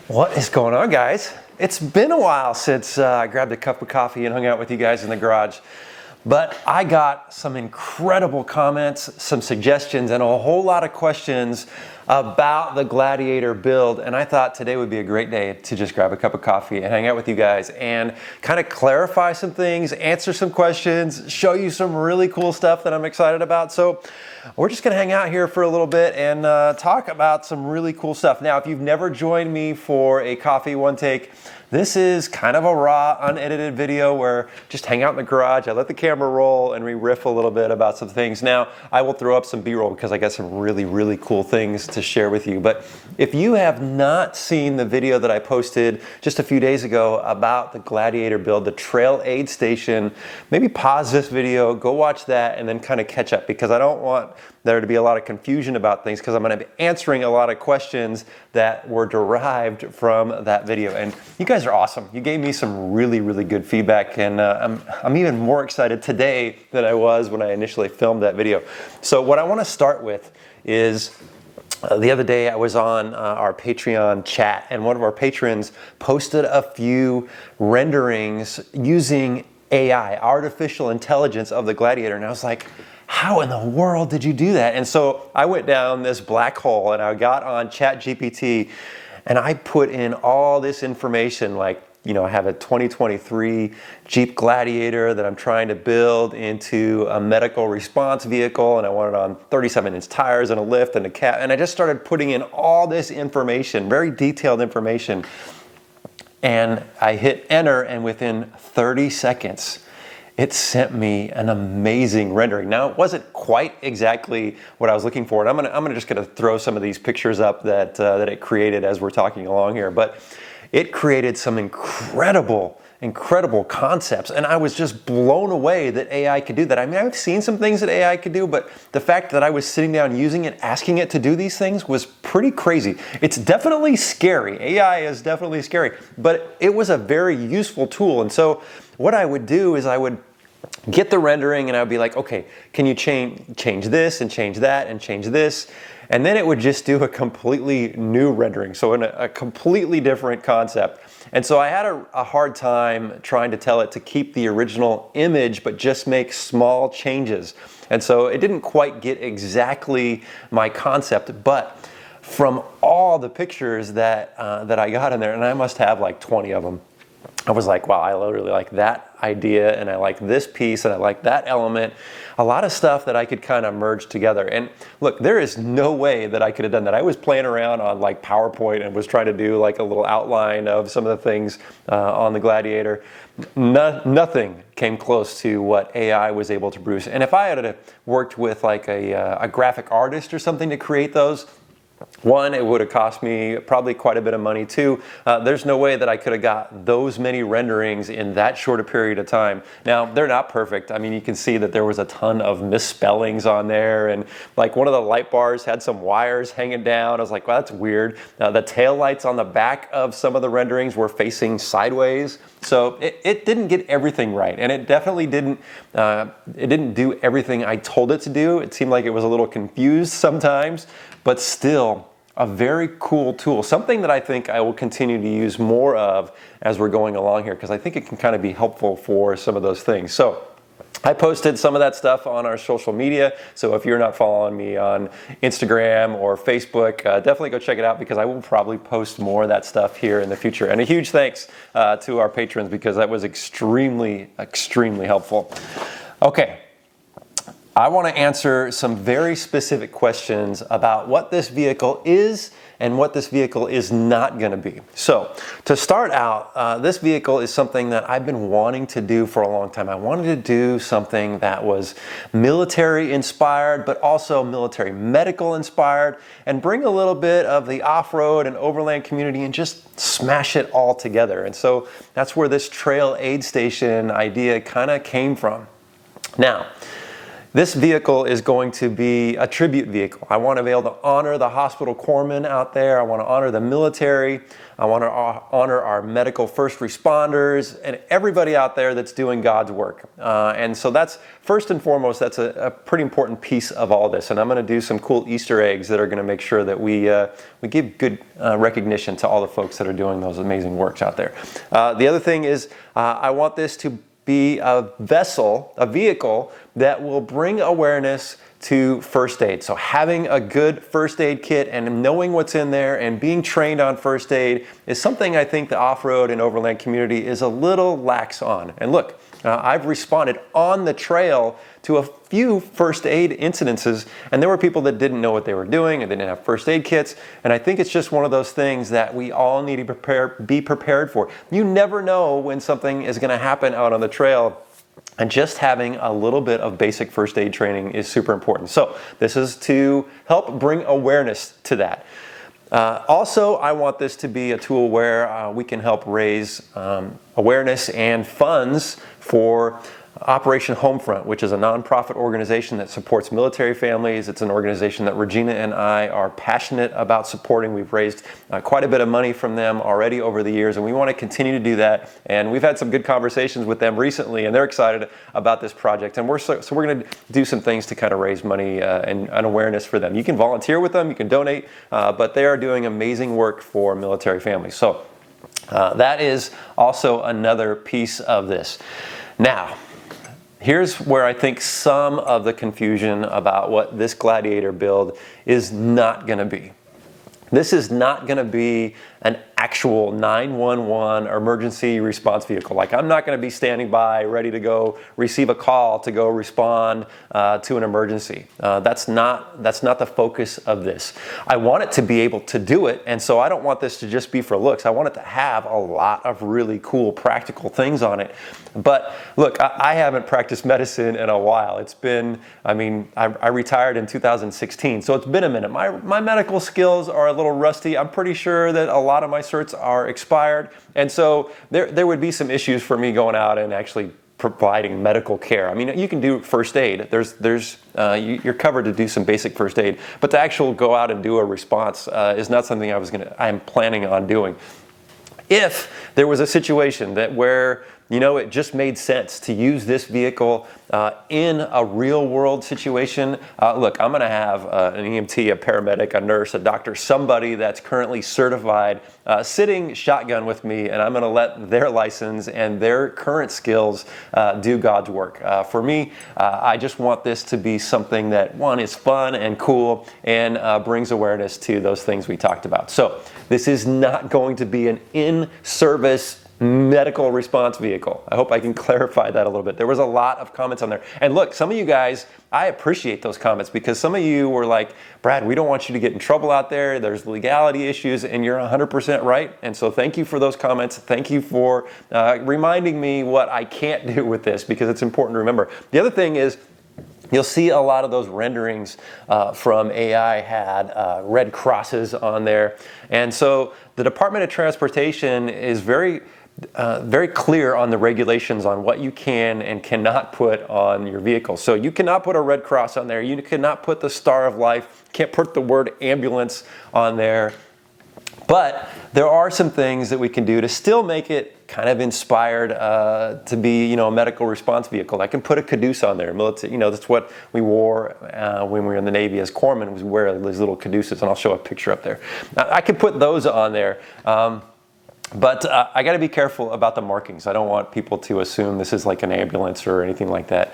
What is going on, guys? It's been a while since I grabbed a cup of coffee and hung out with you guys in the garage, but I got some incredible comments, some suggestions, and a whole lot of questions about the Gladiator build, and I thought today would be a great day to just grab a cup of coffee and hang out with you guys and kind of clarify some things, answer some questions, show you some really cool stuff that I'm excited about. So we're just gonna hang out here for a little bit and talk about some really cool stuff. Now, if you've never joined me for a coffee one take, this is kind of a raw, unedited video where just hang out in the garage, I let the camera roll, and we riff a little bit about some things. Now, I will throw up some B-roll because I got some really cool things to share with you. But if you have not seen the video that I posted just a few days ago about the Gladiator build, the trail aid station, maybe pause this video, go watch that, and then kind of catch up, because I don't want there to be a lot of confusion about things, because I'm going to be answering a lot of questions that were derived from that video. And you guys are awesome. You gave me some really good feedback, and I'm even more excited today than I was when I initially filmed that video. So what I want to start with is the other day I was on our Patreon chat, and one of our patrons posted a few renderings using AI, artificial intelligence, of the Gladiator, and I was like, how in the world did you do that? And so I went down this black hole and I got on ChatGPT and I put in all this information, like, you know, I have a 2023 Jeep Gladiator that I'm trying to build into a medical response vehicle, and I want it on 37-inch tires and a lift and a cab. And I just started putting in all this information, very detailed information. And I hit enter, and within 30 seconds, it sent me an amazing rendering. Now, it wasn't quite exactly what I was looking for, and I'm just gonna throw some of these pictures up that it created as we're talking along here. But it created some incredible concepts, and I was just blown away that AI could do that. I mean, I've seen some things that AI could do, but the fact that I was sitting down using it, asking it to do these things, was pretty crazy. It's definitely scary. AI is definitely scary, but it was a very useful tool. And so what I would do is I would get the rendering and I would be like, okay, can you change this and change that and change this? And then it would just do a completely new rendering, so in a completely different concept. And so I had a hard time trying to tell it to keep the original image, but just make small changes. And so it didn't quite get exactly my concept, but from all the pictures that I got in there, and I must have like 20 of them, I was like, wow, I really like that idea, and I like this piece, and I like that element. A lot of stuff that I could kind of merge together. And look, there is no way that I could have done that. I was playing around on like PowerPoint and was trying to do like a little outline of some of the things on the Gladiator. Nothing came close to what AI was able to produce. And if I had worked with like a graphic artist or something to create those, one, it would have cost me probably quite a bit of money. Two, there's no way that I could have got those many renderings in that short a period of time. Now, they're not perfect. I mean, you can see that there was a ton of misspellings on there, and like one of the light bars had some wires hanging down. I was like, well, that's weird. The tail lights on the back of some of the renderings were facing sideways. So it didn't get everything right, and it definitely didn't do everything I told it to do. It seemed like it was a little confused sometimes, but still a very cool tool, something that I think I will continue to use more of as we're going along here, because I think it can kind of be helpful for some of those things. So I posted some of that stuff on our social media, so if you're not following me on Instagram or Facebook, definitely go check it out, because I will probably post more of that stuff here in the future. And a huge thanks to our patrons, because that was extremely helpful. Okay. I want to answer some very specific questions about what this vehicle is and what this vehicle is not going to be. So to start out, this vehicle is something that I've been wanting to do for a long time. I wanted to do something that was military inspired, but also military medical inspired, and bring a little bit of the off-road and overland community and just smash it all together. And so that's where this trail aid station idea kind of came from. Now, This vehicle is going to be a tribute vehicle. I want to be able to honor the hospital corpsmen out there. I want to honor the military. I want to honor our medical first responders and everybody out there that's doing God's work. And so that's, first and foremost, that's a pretty important piece of all this. And I'm going to do some cool Easter eggs that are going to make sure that we give good recognition to all the folks that are doing those amazing works out there. The other thing is I want this to be a vessel, a vehicle that will bring awareness to first aid. So having a good first aid kit and knowing what's in there and being trained on first aid is something I think the off-road and overland community is a little lax on. And look, I've responded on the trail to a few first aid incidences, and there were people that didn't know what they were doing and they didn't have first aid kits. And I think it's just one of those things that we all need to be prepared for. You never know when something is going to happen out on the trail. And just having a little bit of basic first aid training is super important. So this is to help bring awareness to that. Also, I want this to be a tool where we can help raise awareness and funds for Operation Homefront, which is a nonprofit organization that supports military families. It's an organization that Regina and I are passionate about supporting. We've raised quite a bit of money from them already over the years, and we want to continue to do that. And we've had some good conversations with them recently, and they're excited about this project. And we're going to do some things to kind of raise money and awareness for them. You can volunteer with them, you can donate, but they are doing amazing work for military families. So that is also another piece of this. Now, here's where I think some of the confusion about what this Gladiator build is not going to be. This is not going to be an actual 911 emergency response vehicle. Like, I'm not going to be standing by ready to go receive a call to go respond to an emergency. That's not the focus of this. I want it to be able to do it, and so I don't want this to just be for looks. I want it to have a lot of really cool practical things on it. But look, I haven't practiced medicine in a while. It's been, I retired in 2016, so it's been a minute. My medical skills are a little rusty. I'm pretty sure that a lot of my certs are expired, and so there would be some issues for me going out and actually providing medical care. I mean, you can do first aid. You're covered to do some basic first aid, but to actually go out and do a response is not something I'm planning on doing. If there was a situation where it just made sense to use this vehicle in a real world situation. Look, I'm going to have an EMT, a paramedic, a nurse, a doctor, somebody that's currently certified sitting shotgun with me, and I'm going to let their license and their current skills do God's work. For me, I just want this to be something that, one, is fun and cool and brings awareness to those things we talked about. So this is not going to be an in-service medical response vehicle. I hope I can clarify that a little bit. There was a lot of comments on there. And look, some of you guys, I appreciate those comments because some of you were like, Brad, we don't want you to get in trouble out there. There's legality issues, and you're 100% right. And so thank you for those comments. Thank you for reminding me what I can't do with this, because it's important to remember. The other thing is, you'll see a lot of those renderings from AI had red crosses on there. And so the Department of Transportation is very clear on the regulations on what you can and cannot put on your vehicle. So you cannot put a red cross on there. You cannot put the Star of Life. Can't put the word ambulance on there. But there are some things that we can do to still make it kind of inspired to be, a medical response vehicle. I can put a caduce on there. Military, that's what we wore when we were in the Navy as corpsmen. We wear these little caduceus, and I'll show a picture up there. I can put those on there. But I got to be careful about the markings. I don't want people to assume this is like an ambulance or anything like that.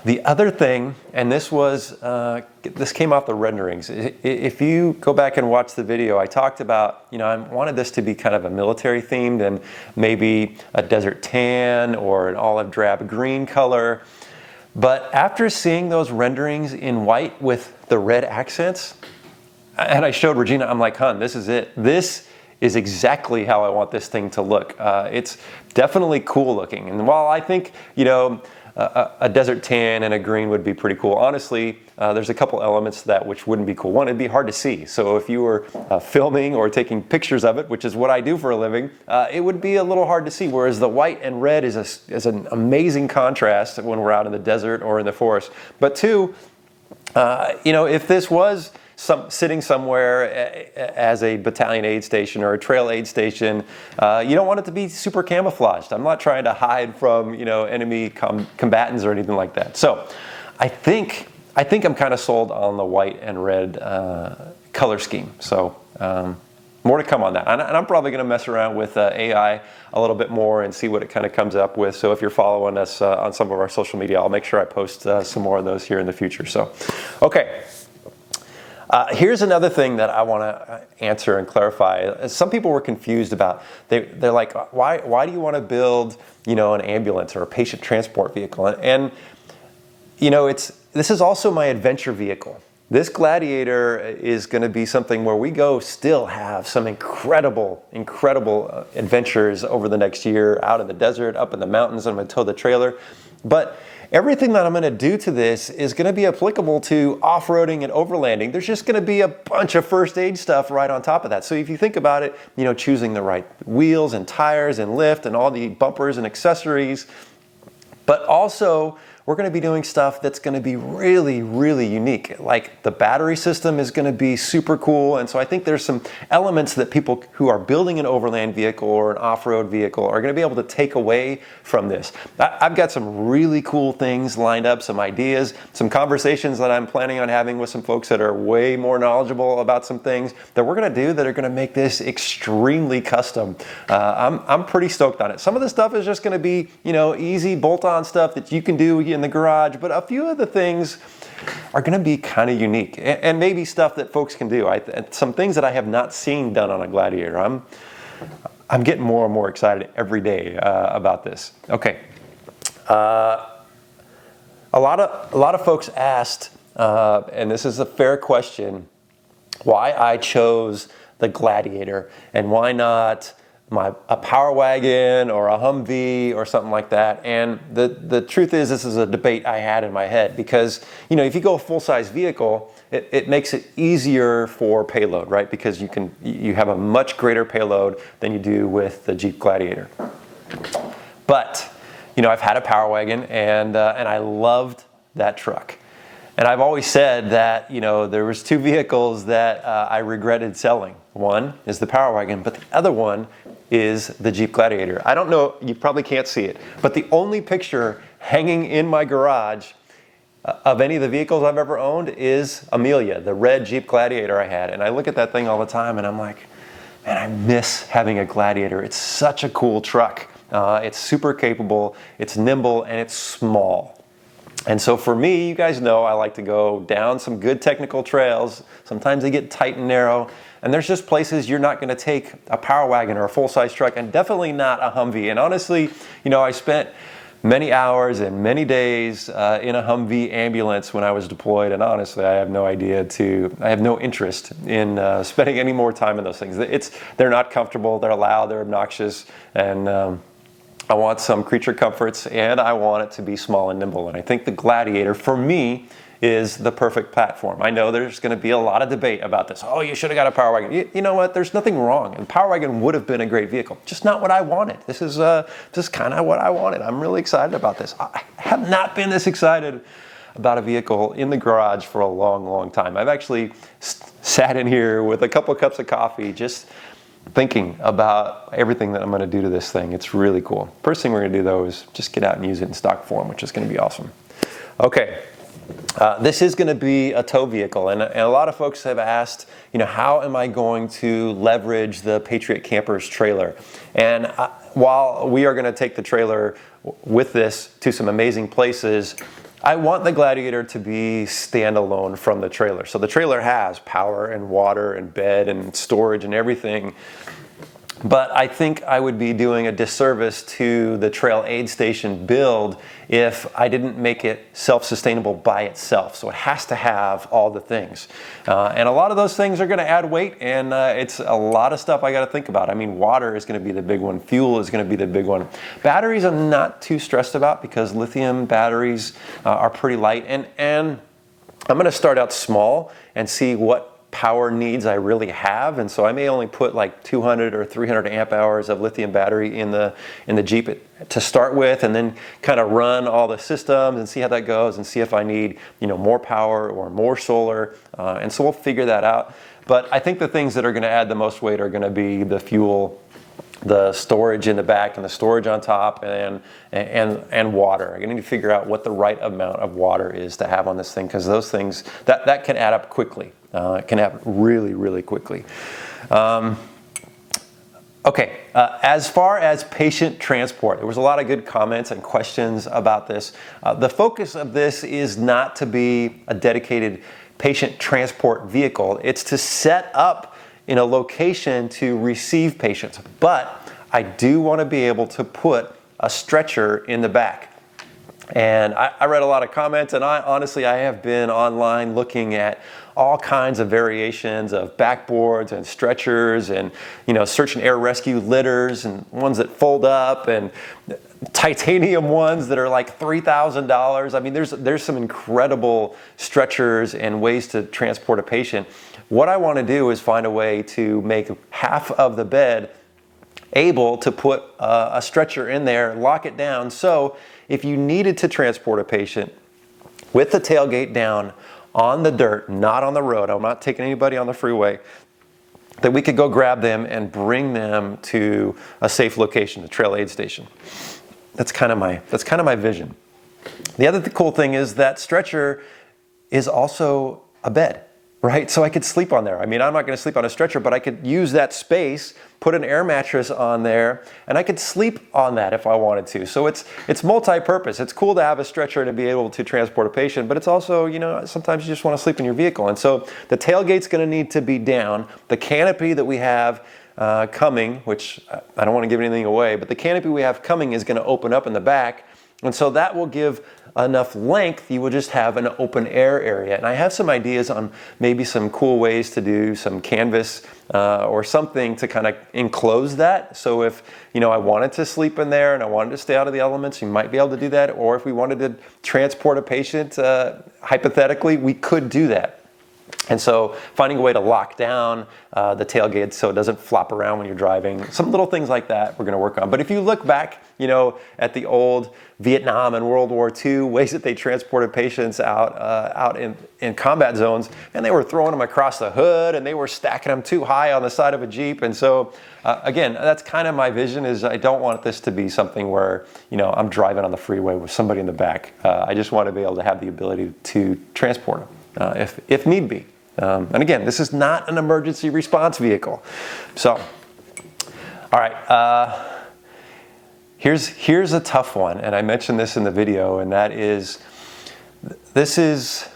The other thing, and this came off the renderings. If you go back and watch the video, I talked about, I wanted this to be kind of a military themed and maybe a desert tan or an olive drab green color. But after seeing those renderings in white with the red accents, and I showed Regina, I'm like, hon, this is it. This is exactly how I want this thing to look. It's definitely cool looking. And while I think, a desert tan and a green would be pretty cool. Honestly, there's a couple elements to that which wouldn't be cool. One, it'd be hard to see. So if you were filming or taking pictures of it, which is what I do for a living, it would be a little hard to see. Whereas the white and red is an amazing contrast when we're out in the desert or in the forest. But two, if this was sitting somewhere as a battalion aid station or a trail aid station, you don't want it to be super camouflaged. I'm not trying to hide from enemy combatants or anything like that. So I think I'm kind of sold on the white and red color scheme. So more to come on that. And I'm probably going to mess around with AI a little bit more and see what it kind of comes up with. So if you're following us on some of our social media, I'll make sure I post some more of those here in the future. So, okay. Here's another thing that I want to answer and clarify. Some people were confused about. They're like, why do you want to build, an ambulance or a patient transport vehicle? And this is also my adventure vehicle. This Gladiator is going to be something where we still have some incredible adventures over the next year, out in the desert, up in the mountains. I'm going to tow the trailer, but everything that I'm going to do to this is going to be applicable to off-roading and overlanding. There's just going to be a bunch of first aid stuff right on top of that. So if you think about it, choosing the right wheels and tires and lift and all the bumpers and accessories, but also we're going to be doing stuff that's going to be really, really unique. Like the battery system is going to be super cool. And so I think there's some elements that people who are building an overland vehicle or an off-road vehicle are going to be able to take away from this. I've got some really cool things lined up, some ideas, some conversations that I'm planning on having with some folks that are way more knowledgeable about some things that we're going to do that are going to make this extremely custom. I'm pretty stoked on it. Some of the stuff is just going to be, easy bolt-on stuff that you can do in the garage, but a few of the things are going to be kind of unique and maybe stuff that folks can do. Some things that I have not seen done on a Gladiator. I'm getting more and more excited every day about this. Okay, a lot of folks asked, and this is a fair question, why I chose the Gladiator and why not a Power Wagon or a Humvee or something like that. And the truth is, this is a debate I had in my head because, if you go a full-size vehicle, it makes it easier for payload, right? Because you have a much greater payload than you do with the Jeep Gladiator. But, I've had a Power Wagon and I loved that truck. And I've always said that, there was two vehicles that I regretted selling. One is the Power Wagon, but the other one is the Jeep Gladiator. I don't know, you probably can't see it, but the only picture hanging in my garage of any of the vehicles I've ever owned is Amelia, the red Jeep Gladiator I had. And I look at that thing all the time and I'm like, man, I miss having a Gladiator. It's such a cool truck. It's super capable, it's nimble, and it's small. And so for me, you guys know I like to go down some good technical trails. Sometimes they get tight and narrow. And there's just places you're not going to take a Power Wagon or a full-size truck, and definitely not a Humvee. And honestly, I spent many hours and many days in a Humvee ambulance when I was deployed. And honestly, I have no interest in spending any more time in those things. They're not comfortable, they're loud, they're obnoxious, and I want some creature comforts, and I want it to be small and nimble. And I think the Gladiator, for me, is the perfect platform. I know there's going to be a lot of debate about this. Oh, you should have got a Power Wagon. You know what? There's nothing wrong. And Power Wagon would have been a great vehicle. Just not what I wanted. This is just kind of what I wanted. I'm really excited about this. I have not been this excited about a vehicle in the garage for a long, long time. I've actually sat in here with a couple of cups of coffee just thinking about everything that I'm going to do to this thing. It's really cool. First thing we're going to do, though, is just get out and use it in stock form, which is going to be awesome. Okay. This is going to be a tow vehicle, and a lot of folks have asked, how am I going to leverage the Patriot Campers trailer? And while we are going to take the trailer with this to some amazing places, I want the Gladiator to be standalone from the trailer. So the trailer has power and water and bed and storage and everything. But I think I would be doing a disservice to the trail aid station build if I didn't make it self-sustainable by itself. So it has to have all the things. And a lot of those things are going to add weight, and it's a lot of stuff I got to think about. I mean, water is going to be the big one. Fuel is going to be the big one. Batteries I'm not too stressed about because lithium batteries are pretty light. And I'm going to start out small and see what power needs I really have, and so I may only put like 200 or 300 amp hours of lithium battery in the Jeep to start with, and then kind of run all the systems and see how that goes, and see if I need more power or more solar, and so we'll figure that out. But I think the things that are going to add the most weight are going to be the fuel, the storage in the back, and the storage on top, and water. I'm going to need to figure out what the right amount of water is to have on this thing, because those things that can add up quickly. It can happen really, really quickly. Okay, as far as patient transport, there was a lot of good comments and questions about this. The focus of this is not to be a dedicated patient transport vehicle. It's to set up in a location to receive patients. But I do want to be able to put a stretcher in the back. And I read a lot of comments, and honestly I have been online looking at all kinds of variations of backboards and stretchers, and search and air rescue litters, and ones that fold up, and titanium ones that are like $3,000. I mean, there's some incredible stretchers and ways to transport a patient. What I want to do is find a way to make half of the bed able to put a stretcher in there, lock it down, so if you needed to transport a patient with the tailgate down on the dirt, not on the road, I'm not taking anybody on the freeway, that we could go grab them and bring them to a safe location, the trail aid station. That's kind of my vision. The other cool thing is that stretcher is also a bed, right? So I could sleep on there. I mean, I'm not going to sleep on a stretcher, but I could use that space, put an air mattress on there, and I could sleep on that if I wanted to. So it's multi-purpose. It's cool to have a stretcher to be able to transport a patient, but it's also, sometimes you just want to sleep in your vehicle. And so the tailgate's going to need to be down. The canopy that we have coming, which I don't want to give anything away, but the canopy we have coming is going to open up in the back. And so that will give enough length, you will just have an open air area. And I have some ideas on maybe some cool ways to do some canvas or something to kind of enclose that. So if, I wanted to sleep in there and I wanted to stay out of the elements, you might be able to do that. Or if we wanted to transport a patient, hypothetically, we could do that. And so finding a way to lock down the tailgate so it doesn't flop around when you're driving, some little things like that we're going to work on. But if you look back, at the old Vietnam and World War II, ways that they transported patients out in combat zones, and they were throwing them across the hood, and they were stacking them too high on the side of a Jeep. And so again, that's kind of my vision, is I don't want this to be something where, I'm driving on the freeway with somebody in the back. I just want to be able to have the ability to transport them if need be. And again, this is not an emergency response vehicle. So, all right, here's a tough one, and I mentioned this in the video, and that is, this is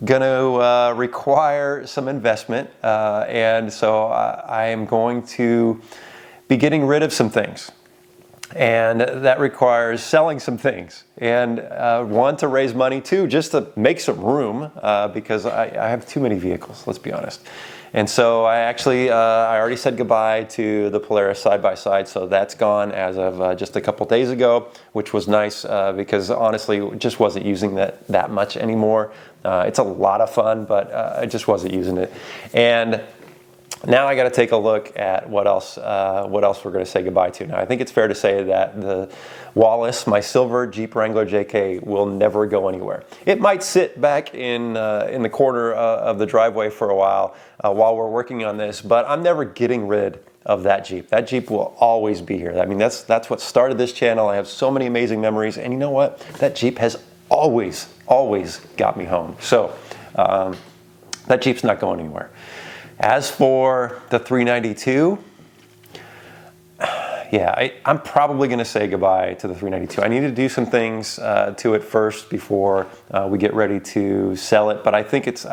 going to require some investment, and so I am going to be getting rid of some things. And that requires selling some things, and one, to raise money, two, just to make some room, because I have too many vehicles, let's be honest. And so I already said goodbye to the Polaris side-by-side, so that's gone as of just a couple days ago, which was nice, because honestly, just wasn't using that much anymore. It's a lot of fun, but I just wasn't using it. And now I got to take a look at what else we're going to say goodbye to. Now, I think it's fair to say that the Wallace, my silver Jeep Wrangler JK, will never go anywhere. It might sit back in the corner of the driveway for a while we're working on this, but I'm never getting rid of that Jeep. That Jeep will always be here. I mean, that's what started this channel. I have so many amazing memories, and you know what? That Jeep has always got me home. So that Jeep's not going anywhere. As for the 392, yeah, I'm probably going to say goodbye to the 392. I need to do some things to it first before we get ready to sell it. But I think it's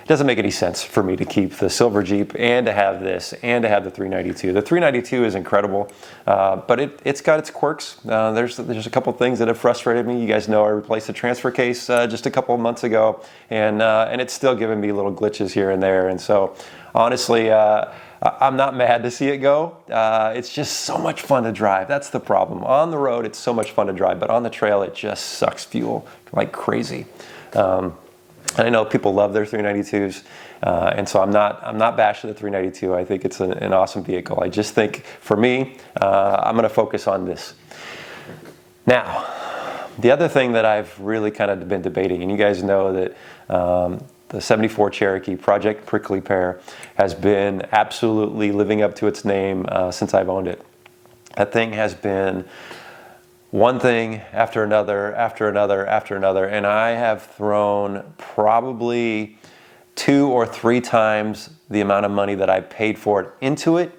it doesn't make any sense for me to keep the silver Jeep and to have this and to have the 392. The 392 is incredible, but it's got its quirks. There's a couple things that have frustrated me. You guys know I replaced the transfer case just a couple of months ago, and it's still giving me little glitches here and there. And so, honestly, I'm not mad to see it go. It's just so much fun to drive. That's the problem. On the road, it's so much fun to drive, but on the trail, it just sucks fuel like crazy. And I know people love their 392s, and so I'm not bashing the 392. I think it's an awesome vehicle. I just think, for me, I'm going to focus on this. Now, the other thing that I've really kind of been debating, and you guys know that the 74 Cherokee Project Prickly Pear has been absolutely living up to its name since I've owned it. That thing has been one thing after another, after another, after another, and I have thrown probably 2 or 3 times the amount of money that I paid for it into it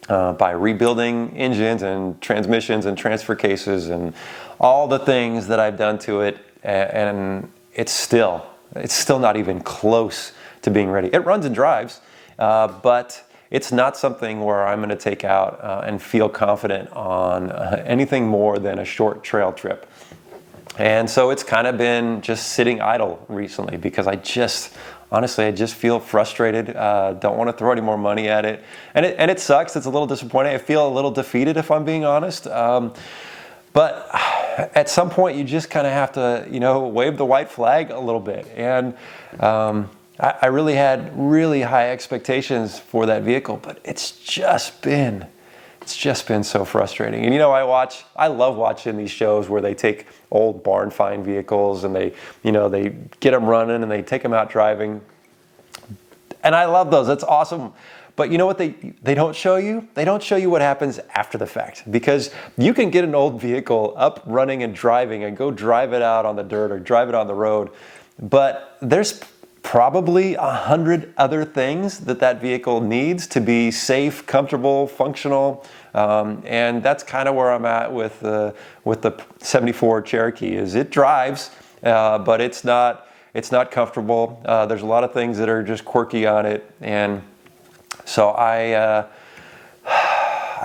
by rebuilding engines and transmissions and transfer cases and all the things that I've done to it, and it's still not even close to being ready. It runs and drives, but it's not something where I'm going to take out and feel confident on anything more than a short trail trip. And so it's kind of been just sitting idle recently because honestly, I just feel frustrated. Don't want to throw any more money at it. And it sucks. It's a little disappointing. I feel a little defeated, if I'm being honest. But at some point, you just kind of have to, wave the white flag a little bit. And I really had really high expectations for that vehicle, but it's just been so frustrating. And I love watching these shows where they take old barn find vehicles and they get them running and they take them out driving. And I love those. That's awesome. But you know what they don't show you? They don't show you what happens after the fact, because you can get an old vehicle up, running and driving and go drive it out on the dirt or drive it on the road, but there's probably 100 other things that vehicle needs to be safe, comfortable, functional, and that's kind of where I'm at with the 74 Cherokee. Is it drives, but it's not comfortable. There's a lot of things that are just quirky on it, and so I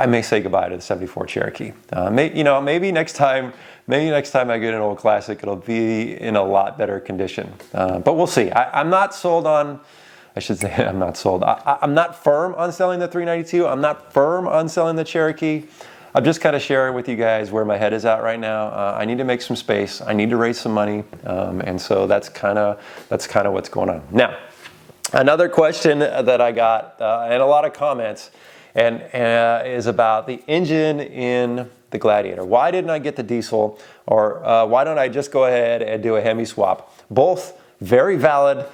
may say goodbye to the 74 Cherokee. Maybe next time I get an old classic, it'll be in a lot better condition. But we'll see. I'm not sold on, I should say I'm not sold. I'm not firm on selling the 392. I'm not firm on selling the Cherokee. I'm just kind of sharing with you guys where my head is at right now. I need to make some space. I need to raise some money. And so that's kind of what's going on. Now, another question that I got, and a lot of comments, and is about the engine in the Gladiator. Why didn't I get the diesel, or why don't I just go ahead and do a Hemi swap? Both very valid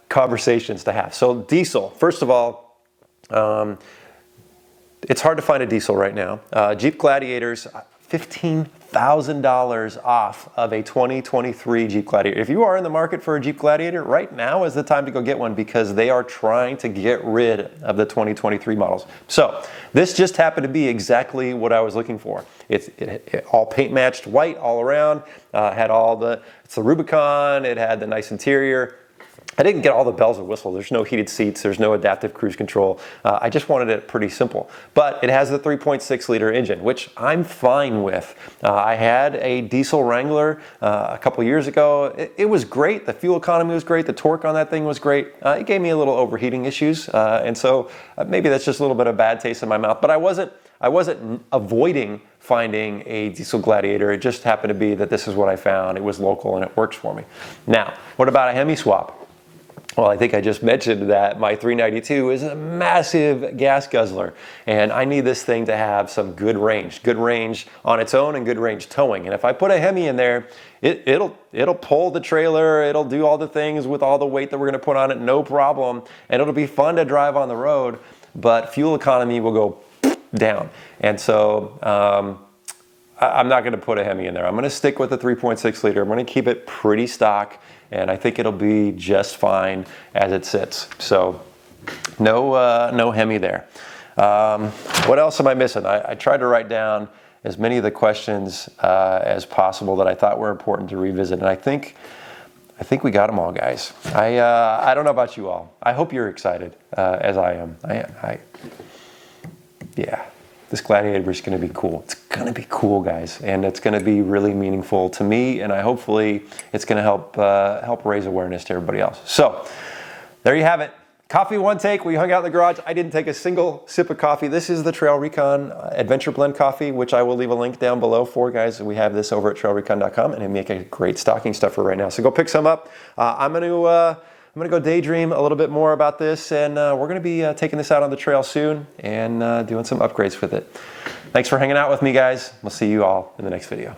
conversations to have. So diesel, first of all, it's hard to find a diesel right now. Jeep Gladiators, $15,000 off of a 2023 Jeep Gladiator. If you are in the market for a Jeep Gladiator, right now is the time to go get one, because they are trying to get rid of the 2023 models. So this just happened to be exactly what I was looking for. It all paint matched white all around, it's the Rubicon, it had the nice interior. I didn't get all the bells and whistles. There's no heated seats. There's no adaptive cruise control. I just wanted it pretty simple. But it has the 3.6 liter engine, which I'm fine with. I had a diesel Wrangler a couple years ago. It was great. The fuel economy was great. The torque on that thing was great. It gave me a little overheating issues. And so maybe that's just a little bit of bad taste in my mouth. But I wasn't avoiding finding a diesel Gladiator. It just happened to be that this is what I found. It was local and it works for me. Now, what about a Hemi swap? Well, I think I just mentioned that my 392 is a massive gas guzzler, and I need this thing to have some good range on its own and good range towing. And if I put a Hemi in there, it'll pull the trailer, it'll do all the things with all the weight that we're going to put on it, no problem, and it'll be fun to drive on the road, but fuel economy will go down. And so I'm not going to put a Hemi in there. I'm going to stick with the 3.6 liter. I'm going to keep it pretty stock, and I think it'll be just fine as it sits. So no Hemi there. What else am I missing? I tried to write down as many of the questions as possible that I thought were important to revisit, and I think I think we got them all, guys. I don't know about you all. I hope you're excited as I am. Yeah, this Gladiator is going to be cool. It's going to be cool, guys, and it's going to be really meaningful to me, and hopefully it's going to help raise awareness to everybody else. So there you have it. Coffee one take. We hung out in the garage. I didn't take a single sip of coffee. This is the TrailRecon Adventure Blend coffee, which I will leave a link down below for, guys. We have this over at trailrecon.com, and they make a great stocking stuffer right now. So go pick some up. I'm gonna go daydream a little bit more about this, and we're gonna be taking this out on the trail soon and doing some upgrades with it. Thanks for hanging out with me, guys. We'll see you all in the next video.